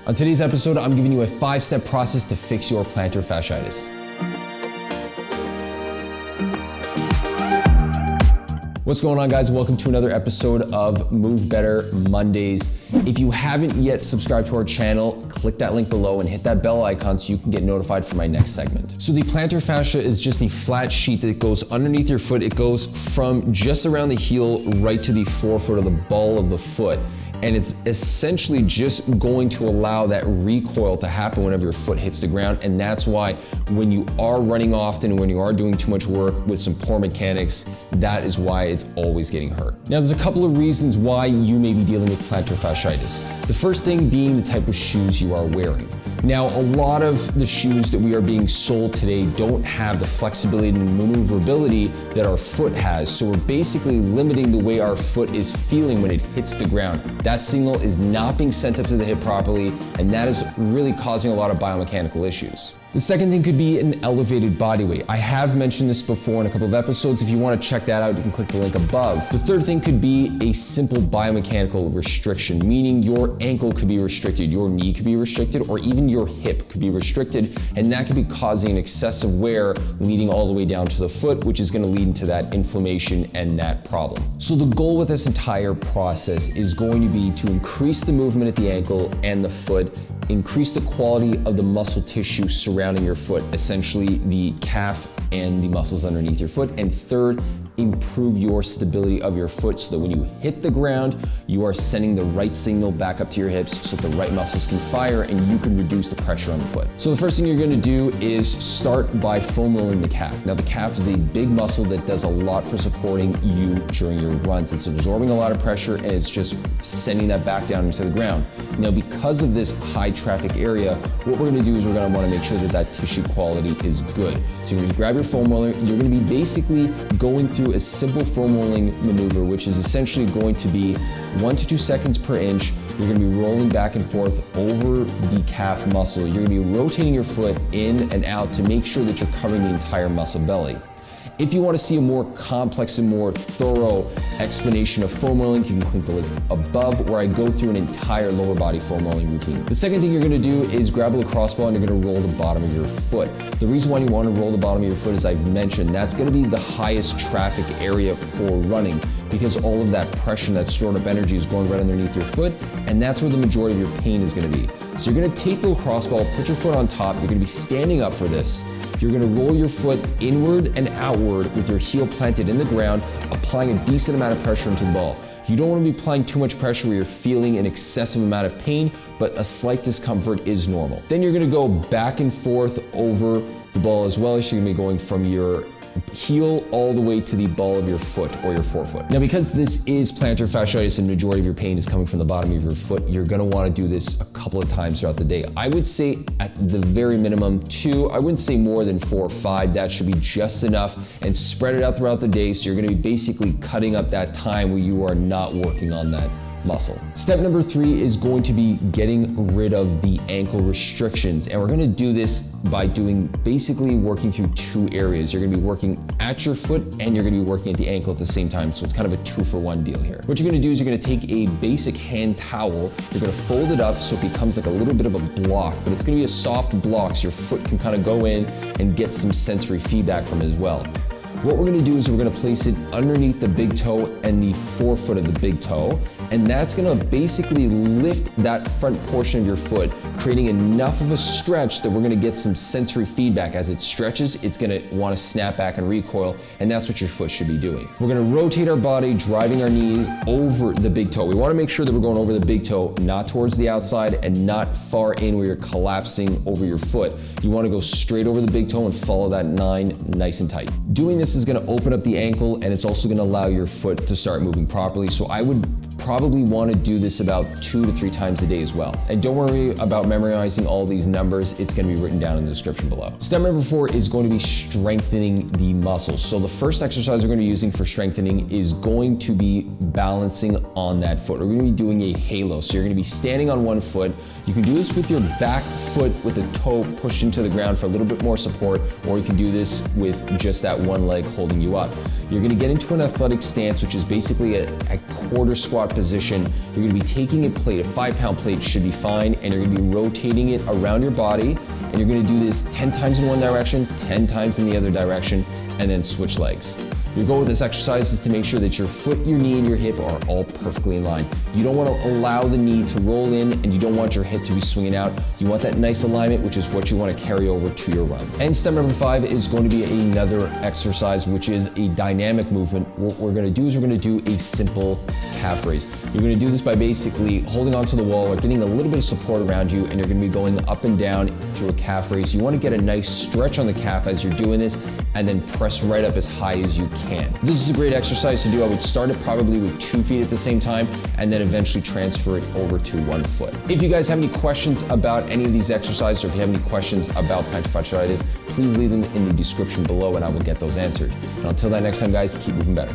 On today's episode, I'm giving you a 5-step process to fix your plantar fasciitis. What's going on, guys? Welcome to another episode of Move Better Mondays. If you haven't yet subscribed to our channel, click that link below and hit that bell icon so you can get notified for my next segment. So the plantar fascia is just a flat sheet that goes underneath your foot. It goes from just around the heel right to the forefoot or the ball of the foot. And it's essentially just going to allow that recoil to happen whenever your foot hits the ground. And that's why when you are running often, when you are doing too much work with some poor mechanics, that is why it's always getting hurt. Now, there's a couple of reasons why you may be dealing with plantar fasciitis. The first thing being the type of shoes you are wearing. Now, a lot of the shoes that we are being sold today don't have the flexibility and maneuverability that our foot has. So we're basically limiting the way our foot is feeling when it hits the ground. That signal is not being sent up to the hip properly, and that is really causing a lot of biomechanical issues. The second thing could be an elevated body weight. I have mentioned this before in a couple of episodes. If you want to check that out, you can click the link above. The third thing could be a simple biomechanical restriction, meaning your ankle could be restricted, your knee could be restricted, or even your hip could be restricted, and that could be causing an excessive wear leading all the way down to the foot, which is going to lead into that inflammation and that problem. So the goal with this entire process is going to be to increase the movement at the ankle and the foot, increase the quality of the muscle tissue surrounding your foot, essentially the calf and the muscles underneath your foot. And third, improve your stability of your foot so that when you hit the ground, you are sending the right signal back up to your hips so that the right muscles can fire and you can reduce the pressure on the foot. So the first thing you're gonna do is start by foam rolling the calf. Now, the calf is a big muscle that does a lot for supporting you during your runs. It's absorbing a lot of pressure and it's just sending that back down into the ground. Now, because of this high traffic area, what we're gonna do is we're gonna wanna make sure that that tissue quality is good. So you're gonna grab your foam roller, you're gonna be basically going through a simple foam rolling maneuver, which is essentially going to be 1 to 2 seconds per inch. You're gonna be rolling back and forth over the calf muscle. You're gonna be rotating your foot in and out to make sure that you're covering the entire muscle belly. If you want to see a more complex and more thorough explanation of foam rolling, you can click the link above where I go through an entire lower body foam rolling routine. The second thing you're going to do is grab a lacrosse ball and you're going to roll the bottom of your foot. The reason why you want to roll the bottom of your foot, as I've mentioned, that's going to be the highest traffic area for running, because all of that pressure and that stored up energy is going right underneath your foot, and that's where the majority of your pain is going to be. So you're going to take the lacrosse ball, put your foot on top, you're going to be standing up for this. You're gonna roll your foot inward and outward with your heel planted in the ground, applying a decent amount of pressure into the ball. You don't wanna be applying too much pressure where you're feeling an excessive amount of pain, but a slight discomfort is normal. Then you're gonna go back and forth over the ball as well. So you're gonna be going from your heel all the way to the ball of your foot or your forefoot. Now, because this is plantar fasciitis and the majority of your pain is coming from the bottom of your foot, you're gonna wanna do this a couple of times throughout the day. I would say at the very minimum 2, I wouldn't say more than 4 or 5, that should be just enough, and spread it out throughout the day so you're gonna be basically cutting up that time where you are not working on that muscle. Step number 3 is going to be getting rid of the ankle restrictions. And we're gonna do this by basically working through 2 areas. You're gonna be working at your foot and you're gonna be working at the ankle at the same time. So it's kind of a 2-for-1 deal here. What you're gonna do is you're gonna take a basic hand towel, you're gonna fold it up so it becomes like a little bit of a block, but it's gonna be a soft block so your foot can kind of go in and get some sensory feedback from it as well. What we're gonna do is we're gonna place it underneath the big toe and the forefoot of the big toe, and that's gonna basically lift that front portion of your foot, creating enough of a stretch that we're gonna get some sensory feedback. As it stretches, it's gonna wanna snap back and recoil, and that's what your foot should be doing. We're gonna rotate our body, driving our knees over the big toe. We wanna make sure that we're going over the big toe, not towards the outside and not far in where you're collapsing over your foot. You wanna go straight over the big toe and follow that 9 nice and tight. Doing this is gonna open up the ankle, and it's also gonna allow your foot to start moving properly. So I would probably want to do this about 2 to 3 times a day as well. And don't worry about memorizing all these numbers. It's going to be written down in the description below. Step number 4 is going to be strengthening the muscles. So the first exercise we're going to be using for strengthening is going to be balancing on that foot. We're going to be doing a halo. So you're going to be standing on one foot. You can do this with your back foot with the toe pushed into the ground for a little bit more support, or you can do this with just that one leg holding you up. You're going to get into an athletic stance, which is basically a quarter squat position, you're gonna be taking a plate, a 5-pound plate should be fine, and you're gonna be rotating it around your body, and you're gonna do this 10 times in one direction, 10 times in the other direction, and then switch legs. Your goal with this exercise is to make sure that your foot, your knee, and your hip are all perfectly in line. You don't want to allow the knee to roll in, and you don't want your hip to be swinging out. You want that nice alignment, which is what you want to carry over to your run. And step number 5 is going to be another exercise, which is a dynamic movement. What we're going to do is we're going to do a simple calf raise. You're going to do this by basically holding onto the wall or getting a little bit of support around you, and you're going to be going up and down through a calf raise. You want to get a nice stretch on the calf as you're doing this, and then press right up as high as you can. This is a great exercise to do. I would start it probably with 2 feet at the same time, and then eventually transfer it over to 1 foot. If you guys have any questions about any of these exercises, or if you have any questions about plantar fasciitis, please leave them in the description below and I will get those answered. And until that next time, guys, keep moving better.